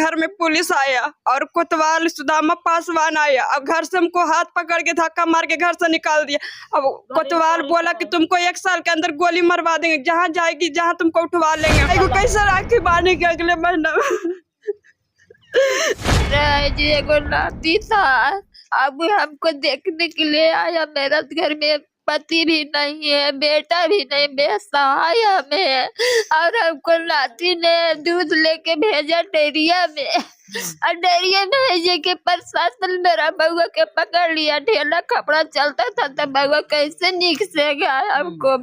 घर में पुलिस आया और कोतवाल सुदामा पासवान आया। अब घर से हमको हाथ पकड़ के धक्का मार के घर से निकाल दिया। अब कोतवाल बोला कि तुमको 1 साल के अंदर गोली मरवा देंगे, जहाँ जाएगी जहाँ तुमको उठवा लेंगे। कैसे राखी बांधे के अगले महीना जी एगो नाती था, अब हमको देखने के लिए आया। मेरा घर में पति भी नहीं है, बेटा भी नहीं, बेसहाय हमें। और हमको नाती ने दूध लेके भेजा डेरिया में, और डेरिया में भेजे के प्रशासन मेरा बउआ के पकड़ लिया। ढेला कपड़ा चलता था तो बउआ कैसे निकसेगा हमको।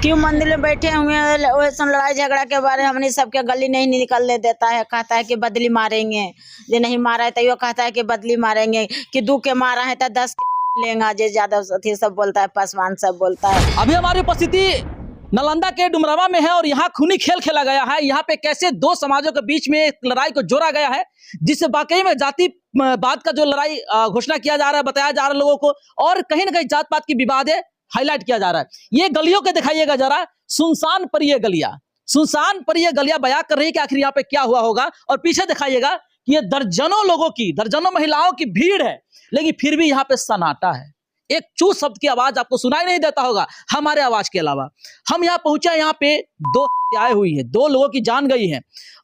क्यों मंदिर में बैठे हुए हैं, वैसे लड़ाई झगड़ा के बारे हमने सबके गली नहीं निकलने देता है। कहता है कि बदली मारेंगे, जो नहीं मारा है तो यो कहता है कि बदली मारेंगे, कि 2 के मारा है तो 10 लेंगे। जे ज्यादा सब बोलता है, पासवान सब बोलता है। अभी हमारी उपस्थिति नालंदा के डुमरावा में है और यहाँ खूनी खेल खेला गया है। यहाँ पे कैसे 2 समाजों के बीच में एक लड़ाई को जोड़ा गया है, जिससे वाकई में जाति बात का जो लड़ाई घोषणा किया जा रहा है, बताया जा रहा है लोगों को, और कहीं ना कहीं जात पात की विवाद है हाईलाइट किया जा रहा है। ये गलियों के दिखाइएगा जरा, सुनसान पर ये गलियां, सुनसान पर ये गलियां बयां कर रही है कि आखिर यहाँ पे क्या हुआ होगा। और पीछे दिखाइएगा कि ये दर्जनों लोगों की, दर्जनों महिलाओं की भीड़ है, लेकिन फिर भी यहाँ पे सन्नाटा है। एक चू शब्द की आवाज आपको सुनाई नहीं देता होगा हमारे आवाज के अलावा। हम यहाँ पहुंचे, यहाँ पे 2 आए हुई है, 2 लोगों की जान गई है,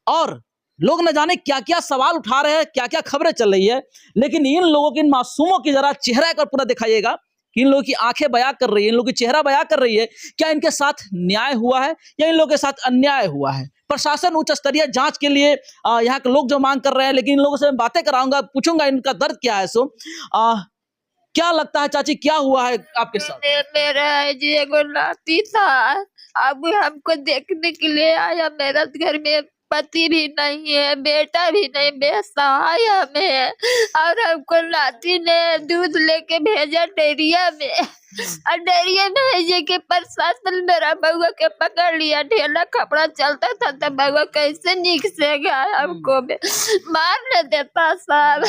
और लोग न जाने क्या क्या सवाल उठा रहे हैं, क्या क्या खबरें चल रही है। लेकिन इन लोगों की, इन मासूमों की जरा चेहरा एक बार पूरा दिखाइएगा कि इन लोगों की आंखें बयां कर रही है, इन लोगों की चेहरा बयां कर रही है, क्या इनके साथ न्याय हुआ है या इन लोगों के साथ अन्याय हुआ है। प्रशासन उच्च स्तरीय जांच के लिए यहाँ के लोग जो मांग कर रहे हैं, लेकिन इन लोगों से मैं बातें कराऊंगा, पूछूंगा इनका दर्द क्या है। सो क्या लगता है चाची, क्या हुआ है आपके साथ? मेरा जी एगो नाती था, अब हमको देखने के लिए आया। मेरा घर में पति भी नहीं है, बेटा भी नहीं, बेसहाय हमें। और हमको नाती ने दूध लेके भेजा डेरिया में, और डेरिया में भेजे के प्रशासन मेरा बउआ के पकड़ लिया। ढेला कपड़ा चलता था तो बउआ कैसे निकसेगा हमको, मार न देता साहब।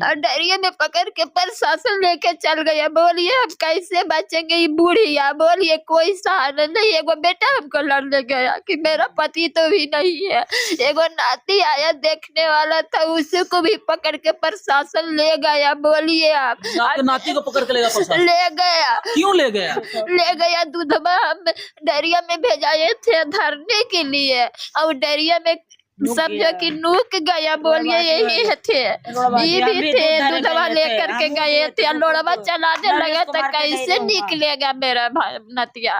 और डेरिया में पकड़ के प्रशासन लेके चल गया। बोलिए हम कैसे बचेंगे, ये बूढ़िया, बोलिए कोई सहारा नहीं। एगो बेटा हमको लड़ने गया कि मेरा पति तो भी नहीं है। एगो नाती आया देखने वाला था, उसी को भी पकड़ के प्रशासन ले गया। बोलिए आप, नाती को पकड़ के ले गया। क्यों ले गया? ले गया दूधवा हम डेरिया में भेजाए थे धरने के लिए, और डेरिया में समझो कि नूक गया। बोलिए यही थे, ये भी थे, दूधवा लेकर के गए थे। लोड़वा चलाने लगा तो कैसे निकलेगा मेरा नतिया,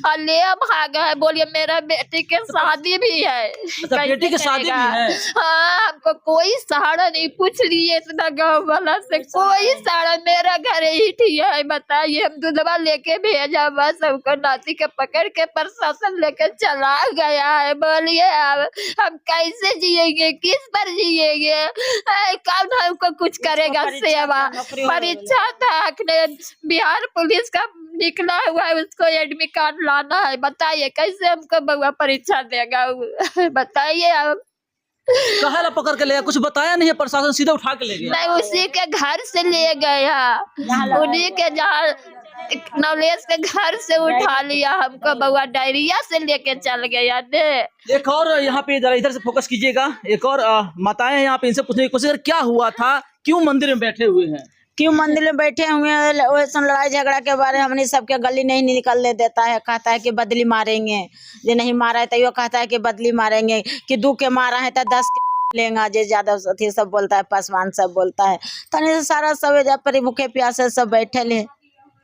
और ले भागा है। बोलिए मेरा बेटी के शादी भी है। बेटी की शादी भी है? हाँ, हमको कोई सहारा नहीं। पूछ लिए इतना गाँव वाला से, कोई सहारा। मेरा घर ही ठीक है, बताइए। हम दूधवा लेके भेजा, बस हमको नाती के पकड़ के प्रशासन लेके चला गया है। बोलिए हम कैसे जिएंगे, किस पर जिएंगे? कौन हमको कुछ करेगा सेवा? परीक्षा था, बिहार पुलिस का निकला हुआ है, उसको एडमिट कार्ड लाना है। बताइए कैसे हमको बउआ परीक्षा देगा? बताइए आप। कहाँ ला पकड़ के ले गया? कुछ बताया नहीं है प्रशासन, सीधे उठा के ले गया? नहीं, उसी के घर से ले गया, उन्हीं के जहाँ नवलेश के घर से उठा लिया हमको। बउआ डायरिया से लेके चल गया ने। एक और यहाँ पे इधर से फोकस कीजिएगा, एक और माताएं हैं यहाँ पे, इनसे पूछने की कोशिश, क्या हुआ था, क्यों मंदिर में बैठे हुए हैं? क्यों मंदिर में बैठे हुए हैं, वैसे लड़ाई झगड़ा के बारे हमने सबके गली नहीं निकलने देता है। कहता है कि बदली मारेंगे, जो नहीं मारा है तो यो कहता है कि बदली मारेंगे, कि 2 के मारा है तो 10 लेंगे। जे ज्यादा सब बोलता है, पासवान सब बोलता है। तने सारा सब पर भूखे प्यासे सब बैठे है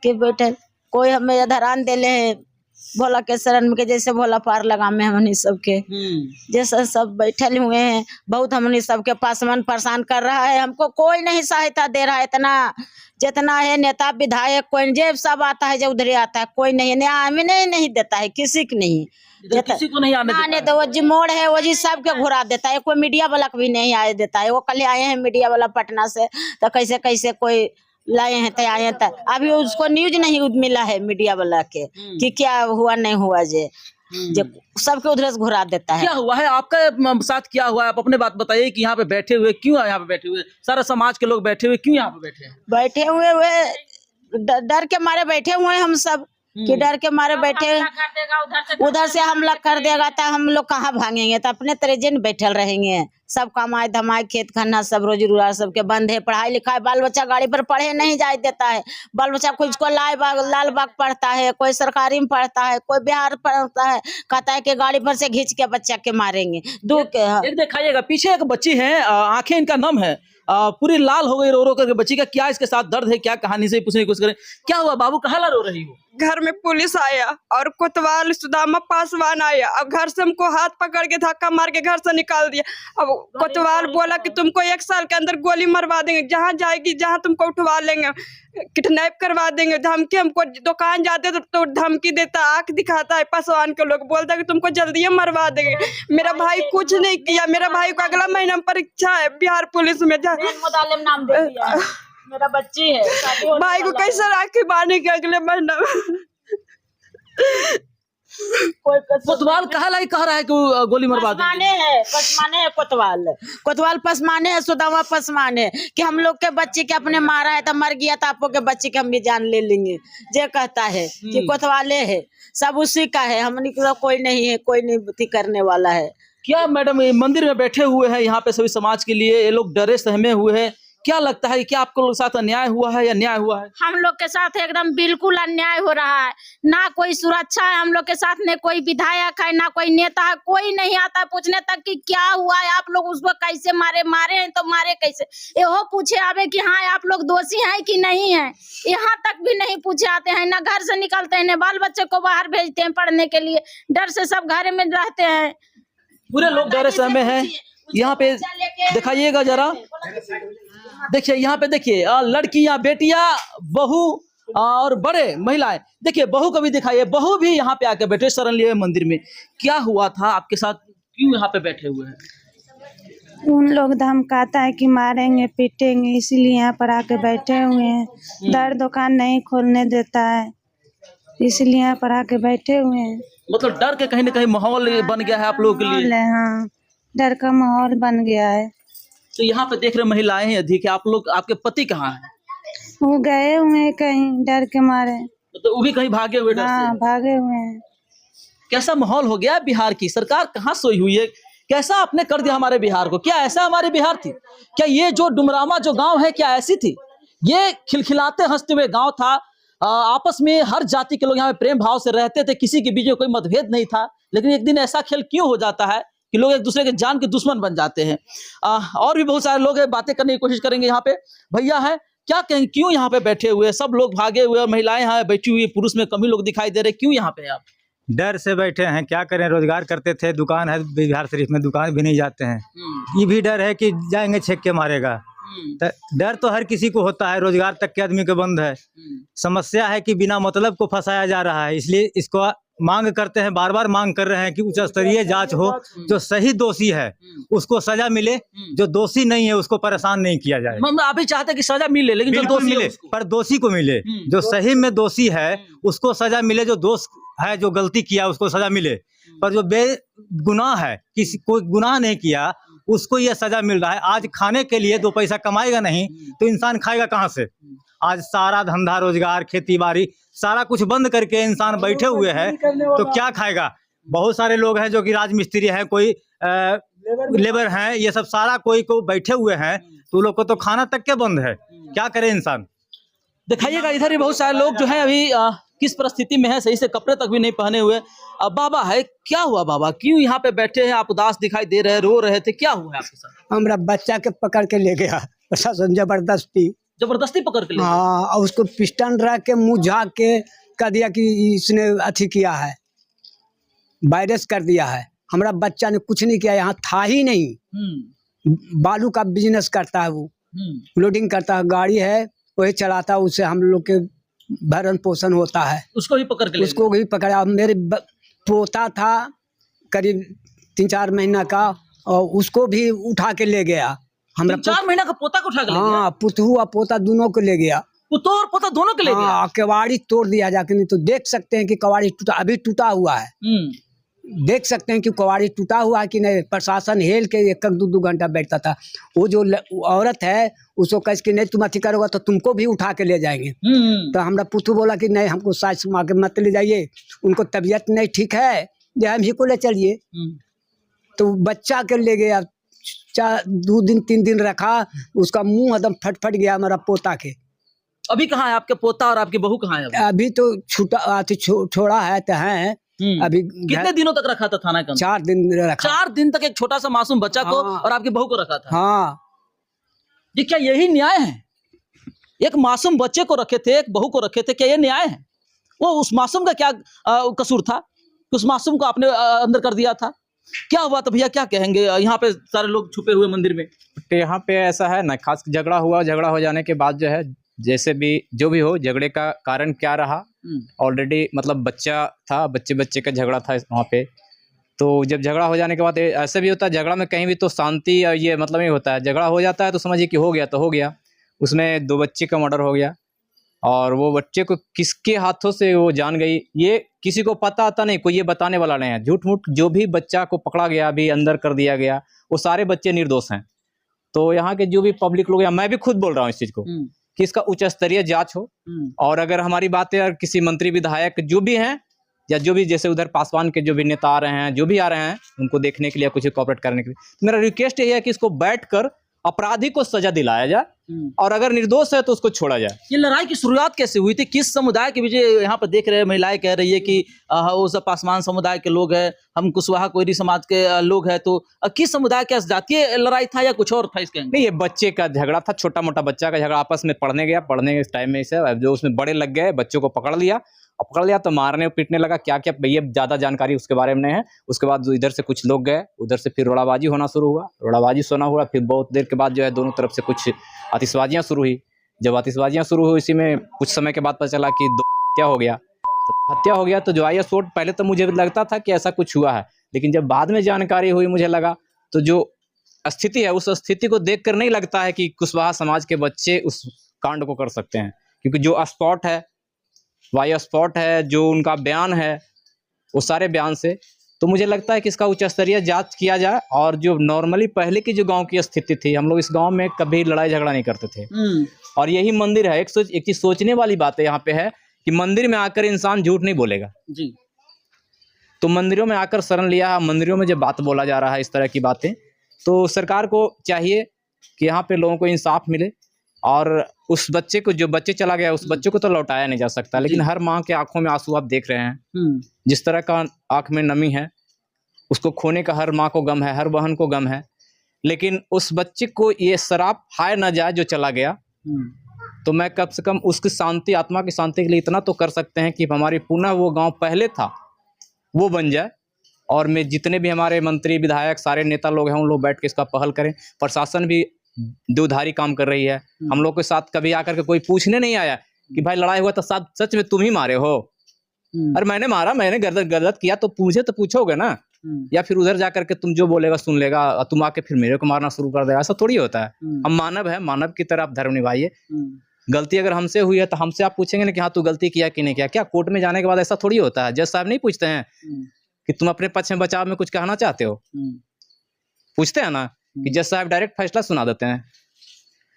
कि बैठे, कोई हमें धरान देले है भोला के शरण में, जैसे भोला पार लगा में हमनी सबके जैसे सब बैठे हुए हैं। बहुत हमनी सबके पासवान परेशान कर रहा है, हमको कोई नहीं सहायता दे रहा है। इतना जितना है नेता विधायक, कोई जेब सब आता है, जो उधर आता है, कोई नहीं, न्याय हमें नहीं देता है, किसी को नहीं, किसी को नहीं आने तो वो जी मोड़ है, वो जी सबके घुरा देता है। कोई मीडिया वाला भी नहीं आए देता है। वो कल आए हैं मीडिया वाला पटना से, तो कैसे कैसे कोई लाए हैं तो आए हैं, अभी उसको न्यूज नहीं मिला है मीडिया वाला के कि क्या हुआ नहीं हुआ। जे सबके उधर से घुरा देता है। क्या हुआ है आपका साथ, क्या हुआ है? आप अपने बात बताइए कि यहाँ पे बैठे हुए क्यों, यहाँ पे बैठे हुए सारा समाज के लोग बैठे हुए क्यों यहाँ पे बैठे हैं? बैठे हुए डर के मारे बैठे हुए हैं हम सब, कि डर के मारे बैठे उधर से हमला कर देगा तो हम लोग कहाँ भागेंगे, तो अपने तरेजे में बैठल रहेंगे। सब कमाए धमाए खेत खन्ना सब रोजी रोजगार सबके बंद है, पढ़ाई लिखाई बाल बच्चा गाड़ी पर पढ़े नहीं जाए देता है। बाल बच्चा कुछ को लाल बाग पढ़ता है, कोई सरकारी में पढ़ता है, कोई बिहार पढ़ता है, कहता है कि गाड़ी पर से खींच के बच्चा के मारेंगे। एक दिखाइएगा पीछे एक बच्ची है, आंखें इनका नम है, पूरी लाल हो गई रो रो करके। बच्ची का क्या इसके साथ दर्द है, क्या कहानी से पूछने की कोशिश करें। क्या हुआ बाबू, कहाँ ला रो रही हो? घर में पुलिस आया और कोतवाल सुदामा पासवान आया और घर से हमको हाथ पकड़ के धक्का मार के घर से निकाल दिया। अब कोतवाल बोला कि तुमको 1 साल के अंदर गोली मरवा देंगे, जहाँ जाएगी जहाँ तुमको उठवा लेंगे, किडनैप करवा देंगे। धमकी, हमको दुकान जाते तो धमकी देता, आंख दिखाता है पासवान के लोग, बोलता है कि तुमको जल्दी मरवा देंगे। मेरा भाई कुछ नहीं किया, मेरा भाई को अगला महीना में परीक्षा है बिहार पुलिस में। नाम दे दिया है। मेरा बच्ची है, भाई को कैसे राखी बांधे के अगले महीना में। कोतवाल कहा लाई कह रहा है कि वो गोली मरवा देंगे। पसमाने है कोतवाल पसमाने है, सुदामा पसमाने है कि हम लोग के बच्चे के अपने मारा है तो मर गया, तो आपको के बच्चे के हम भी जान ले लेंगे। जे कहता है कि कोतवाले है, सब उसी का है, हमने कोई नहीं है, कोई नहीं करने वाला है। क्या मैडम ये मंदिर में बैठे हुए हैं यहाँ पे सभी समाज के लिए, ये लोग डरे सहमे हुए हैं, क्या लगता है क्या आपको लोग साथ अन्याय हुआ है या न्याय हुआ है? हम लोग के साथ एकदम बिल्कुल अन्याय हो रहा है। ना कोई सुरक्षा है हम लोग के साथ, न कोई विधायक है, ना कोई नेता है, कोई नहीं आता पूछने तक कि क्या हुआ है, आप लोग उसको कैसे मारे हैं तो मारे कैसे, यहो पूछे आवे कि हाँ आप लोग दोषी हैं कि नहीं है, यहाँ तक भी नहीं पूछे आते हैं। ना घर से निकलते हैं, न बाल बच्चे को बाहर भेजते हैं पढ़ने के लिए, डर से सब घर में रहते हैं। पूरे लोग डरे सहमे हैं। यहाँ पे दिखाइएगा जरा, देखिए यहाँ पे देखिए लड़कियां, बेटियां, बहू और बड़े महिलाएं, देखिए बहू को भी दिखाइए, बहू भी यहाँ पे आके बैठे शरण लिए मंदिर में। क्या हुआ था आपके साथ, क्यों यहाँ पे बैठे हुए हैं? उन लोग धमकाता है कि मारेंगे पीटेंगे, इसीलिए यहाँ पर आके बैठे हुए हैं। दर दुकान नहीं खोलने देता है, इसलिए यहाँ पर आके बैठे हुए हैं। मतलब डर के कहीं ना कहीं माहौल बन गया है आप लोगों के लिए? हाँ, डर का माहौल बन गया है। तो यहाँ पे देख रहे महिलाएं हैं अधिक, आप लोग, आपके पति कहाँ हैं? वो गए हुए हैं कहीं डर के मारे। तो वो भी कहीं भागे हुए डर से? हाँ, भागे हुए हैं। कैसा माहौल हो गया बिहार की सरकार, कहाँ सोई हुई है, कैसा आपने कर दिया हमारे बिहार को? क्या ऐसा हमारी बिहार थी क्या? ये जो डुमरामा जो गांव है क्या ऐसी थी? ये खिलखिलाते हंसते हुए गांव था, आपस में हर जाति के लोग यहाँ पे प्रेम भाव से रहते थे, किसी के बीच में कोई मतभेद नहीं था। लेकिन एक दिन ऐसा खेल क्यों हो जाता है कि लोग एक दूसरे के जान के दुश्मन बन जाते हैं। और भी बहुत सारे लोग हैं, बातें करने की कोशिश करेंगे। यहाँ पे भैया है, क्या कहेंगे, क्यों यहाँ पे बैठे हुए? सब लोग भागे हुए, महिलाएं यहाँ बैठी हुई, पुरुष में कमी लोग दिखाई दे रहे, क्यों यहाँ पे आप? डर से बैठे हैं, क्या करें, रोजगार करते थे, दुकान है बिहार शरीफ में, दुकान भी नहीं जाते हैं। ये भी डर है कि जाएंगे छेक के मारेगा। डर तो हर किसी को होता है, रोजगार तक के आदमी के बंद है। समस्या है कि बिना मतलब को फंसाया जा रहा है, इसलिए इसको मांग करते हैं, बार बार मांग कर रहे हैं कि उच्च स्तरीय जांच हो, जो सही दोषी है उसको सजा मिले, जो दोषी नहीं है उसको परेशान नहीं किया जाए। मतलब आप भी चाहते हैं कि सजा मिले, लेकिन जो दोषी मिले पर दोषी को मिले, जो सही में दोषी है उसको सजा मिले, जो दोष है जो गलती किया उसको सजा मिले, पर जो बेगुनाह है, किसी कोई गुनाह नहीं किया उसको यह सजा मिल रहा है। आज खाने के लिए 2 पैसा कमाएगा नहीं तो इंसान खाएगा कहाँ से? आज सारा धंधा रोजगार खेती बाड़ी सारा कुछ बंद करके इंसान बैठे हुए हैं तो क्या खाएगा? बहुत सारे लोग हैं जो कि राजमिस्त्री हैं, कोई लेबर हैं, ये सब सारा कोई को बैठे हुए हैं, तो लोग को तो खाना तक के बंद है, क्या करे इंसान? दिखाइएगा इधर भी बहुत सारे लोग जो है अभी किस परिस्थिति में है, सही से कपड़े तक भी नहीं पहने हुए। बाबा है, क्या हुआ बाबा, क्यों यहाँ पे बैठे हैं आप? उदास दिखाई दे रहे, रो रहे थे, क्या हुआ आपके साथ? हमारा बच्चा के पकड़ के ले गया प्रशासन, जबरदस्ती पकड़ के ले गया? हाँ, और उसको पिस्टन रख के मुँह झाँक के कह दिया कि इसने अथी किया है, वायरस कर दिया है। हमारा बच्चा ने कुछ नहीं किया, यहाँ था ही नहीं। बालू का बिजनेस करता है, वो लोडिंग करता है, गाड़ी है वही चलाता है, उससे हम लोग के भरण पोषण होता है। उसको भी पकड़ के ले उसको भी पकड़ा। मेरे पोता था करीब 3-4 महीना का, और उसको भी उठा के ले गया। हमरा 4 महीना का पोता को उठा के ले गया? हाँ, पुतहू और पोता दोनों को ले गया। पुतहू और पोता दोनों को ले गया? हाँ, कबाड़ी तोड़ दिया जाके, नहीं तो देख सकते हैं कि कबाड़ी टूटा, अभी टूटा हुआ है। देख सकते हैं कि कवाड़ी टूटा हुआ है कि नहीं। प्रशासन हेल के 1-2 घंटा बैठता था। वो जो औरत है उसको कह कि नहीं तुम अथी करोगा तो तुमको भी उठा के ले जाएंगे। तो हमारा पुतू बोला कि नहीं हमको साइज सुमा के मत ले जाइए, उनको तबीयत नहीं ठीक है, जो हम ही को ले चलिए। तो बच्चा के ले गया, 2 दिन 3 दिन रखा, उसका मुंह एकदम फट गया हमारा पोता के। अभी कहाँ है आपके पोता और आपकी बहू कहाँ है? अभी तो छूटा छोड़ा है तो है। अभी कितने दिनों तक रखा था थाना के अंदर? 4 दिन रखा। 4 दिन तक एक छोटा सा मासूम बच्चा को हाँ। और आपकी बहू को रखा था। हाँ, ये क्या यही न्याय है? एक मासूम बच्चे को रखे थे, एक बहू को रखे थे, क्या ये न्याय है? वो उस मासूम का क्या कसूर था? उस मासूम को आपने अंदर कर दिया था। क्या हुआ था भैया, क्या कहेंगे? यहाँ पे सारे लोग छुपे हुए मंदिर में। तो यहाँ पे ऐसा है ना, खास झगड़ा हुआ, झगड़ा हो जाने के बाद जो है, जैसे भी जो भी हो, झगड़े का कारण क्या रहा, ऑलरेडी मतलब बच्चा था, बच्चे का झगड़ा था वहाँ पे। तो जब झगड़ा हो जाने के बाद ऐसे भी होता है, झगड़ा में कहीं भी तो शांति और ये मतलब ही होता है। झगड़ा हो जाता है तो समझिए कि हो गया तो हो गया। उसमें 2 बच्चे का मर्डर हो गया और वो बच्चे को किसके हाथों से वो जान गई ये किसी को पता आता नहीं, कोई ये बताने वाला नहीं है। झूठ मूठ जो भी बच्चा को पकड़ा गया, अभी अंदर कर दिया गया, वो सारे बच्चे निर्दोष हैं। तो यहाँ के जो भी पब्लिक लोग, मैं भी खुद बोल रहा हूँ इस चीज़ को कि इसका उच्च स्तरीय जांच हो। और अगर हमारी बातें अगर किसी मंत्री विधायक जो भी हैं या जो भी जैसे उधर पासवान के जो भी नेता आ रहे हैं, जो भी आ रहे हैं, उनको देखने के लिए, कुछ कोऑपरेट करने के लिए, तो मेरा रिक्वेस्ट ये है कि इसको बैठकर अपराधी को सजा दिलाया जाए और अगर निर्दोष है तो उसको छोड़ा जाए। ये लड़ाई की शुरुआत कैसे हुई थी? किस समुदाय के बीच? यहाँ पर देख रहे हैं महिलाएं कह रही है कि वो सब पासवान समुदाय के लोग हैं, हम कुशवाहा कोयरी समाज के लोग हैं। तो किस समुदाय का जातीय लड़ाई था या कुछ और था इसके? नहीं, ये बच्चे का झगड़ा था, छोटा मोटा बच्चा का झगड़ा, आपस में पढ़ने गया, पढ़ने के टाइम में इसे जो उसमें बड़े लग गए, बच्चों को पकड़ लिया तो मारने पीटने लगा। क्या क्या भैया ज्यादा जानकारी उसके बारे में नहीं है। उसके बाद इधर से कुछ लोग गए, उधर से फिर रोड़ाबाजी होना शुरू हुआ, रोड़ाबाजी सोना हुआ। फिर बहुत देर के बाद जो है दोनों तरफ से कुछ आतिशबाजियां शुरू हुई। जब आतिशबाजियां शुरू हुई, इसी में कुछ समय के बाद पता चला कि हत्या हो गया। तो हत्या हो गया तो जो आई स्पॉट, पहले तो मुझे लगता था कि ऐसा कुछ हुआ है, लेकिन जब बाद में जानकारी हुई मुझे लगा तो जो स्थिति है उस स्थिति को देखकर नहीं लगता है कि कुशवाहा समाज के बच्चे उस कांड को कर सकते हैं। क्योंकि जो स्पॉट है, वाई स्पॉट है, जो उनका बयान है, वो सारे बयान से तो मुझे लगता है कि इसका उच्च स्तरीय जांच किया जाए। और जो नॉर्मली पहले की जो गांव की स्थिति थी, हम लोग इस गांव में कभी लड़ाई झगड़ा नहीं करते थे और यही मंदिर है। एक चीज सोचने वाली बात है यहाँ पे है कि मंदिर में आकर इंसान झूठ नहीं बोलेगा जी। तो मंदिरों में आकर शरण लिया, मंदिरों में जब बात बोला जा रहा है इस तरह की बातें, तो सरकार को चाहिए कि यहाँ पे लोगों को इंसाफ मिले। और उस बच्चे को, जो बच्चे चला गया, उस बच्चे को तो लौटाया नहीं जा सकता, लेकिन हर माँ के आंखों में आंसू आप देख रहे हैं। जिस तरह का आंख में नमी है, उसको खोने का हर माँ को गम है, हर बहन को गम है। लेकिन उस बच्चे को ये शराप हाय न जाए जो चला गया, तो मैं कम से कम उसकी शांति, आत्मा की शांति के लिए इतना तो कर सकते हैं कि हमारी पुनः वो गाँव पहले था वो बन जाए। और मैं जितने भी हमारे मंत्री विधायक सारे नेता लोग हैं, उन लोग बैठ के इसका पहल करें। प्रशासन भी दुधारी काम कर रही है। हम लोग के साथ कभी आकर के कोई पूछने नहीं आया कि भाई लड़ाई हुआ तो सच में तुम ही मारे हो। अरे मैंने मारा, मैंने गलत किया तो पूछोगे ना, या फिर उधर जाकर के तुम जो बोलेगा सुन लेगा, तुम आके फिर मेरे को मारना शुरू कर देगा। ऐसा थोड़ी होता है। हम मानव है, मानव की तरह आप धर्म निभाइए। गलती अगर हमसे हुई है तो हमसे आप पूछेंगे ना कि हाँ तू गलती किया कि नहीं किया। क्या कोर्ट में जाने के बाद ऐसा थोड़ी होता है? जज साहब नहीं पूछते हैं कि तुम अपने पक्ष में बचाव में कुछ कहना चाहते हो? पूछते हैं ना कि जज साहब डायरेक्ट फैसला सुना देते हैं।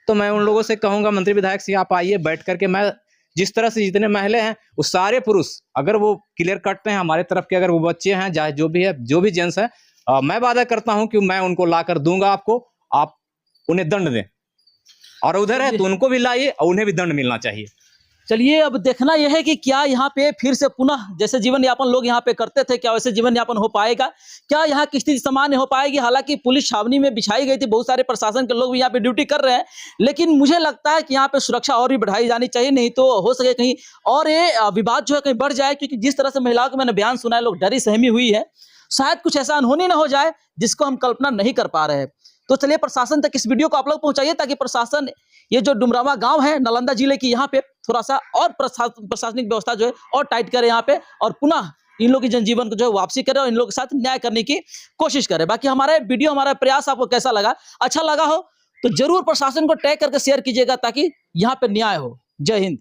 तो मैं उन लोगों से कहूंगा, मंत्री विधायक से, आप आइए बैठ करके, मैं जिस तरह से जितने महिला हैं वो सारे पुरुष अगर वो क्लियर कटते हैं हमारे तरफ के, अगर वो बच्चे हैं चाहे जो भी है, जो भी जेंट्स है, मैं वादा करता हूं कि मैं उनको ला कर दूंगा आपको, आप उन्हें दंड दें। और उधर है तो उनको भी लाइए और उन्हें भी दंड मिलना चाहिए। चलिए अब देखना यह है कि क्या यहाँ पे फिर से पुनः जैसे जीवन यापन लोग यहाँ पे करते थे, क्या वैसे जीवन यापन हो पाएगा? क्या यहाँ की स्थिति सामान्य हो पाएगी? हालांकि पुलिस छावनी में बिछाई गई थी, बहुत सारे प्रशासन के लोग भी यहाँ पे ड्यूटी कर रहे हैं, लेकिन मुझे लगता है कि यहाँ पे सुरक्षा और भी बढ़ाई जानी चाहिए। नहीं तो हो सके कहीं और ये विवाद जो है कहीं बढ़ जाए, क्योंकि जिस तरह से महिलाओं को मैंने बयान सुना है, लोग डरी सहमी हुई है, शायद कुछ ऐसा अनहोनी न हो जाए जिसको हम कल्पना नहीं कर पा रहे हैं। तो चलिए प्रशासन तक इस वीडियो को आप लोग पहुंचाइए, ताकि प्रशासन ये जो डुमरावा गांव है नालंदा जिले की, यहाँ पे थोड़ा सा और प्रशासनिक व्यवस्था जो है और टाइट करे यहाँ पे, और पुनः इन लोगों की जनजीवन को जो है वापसी करे और इन लोगों के साथ न्याय करने की कोशिश करे। बाकी हमारा वीडियो, हमारा प्रयास आपको कैसा लगा? अच्छा लगा हो तो जरूर प्रशासन को टैग करके शेयर कीजिएगा, ताकि यहाँ पे न्याय हो। जय हिंद।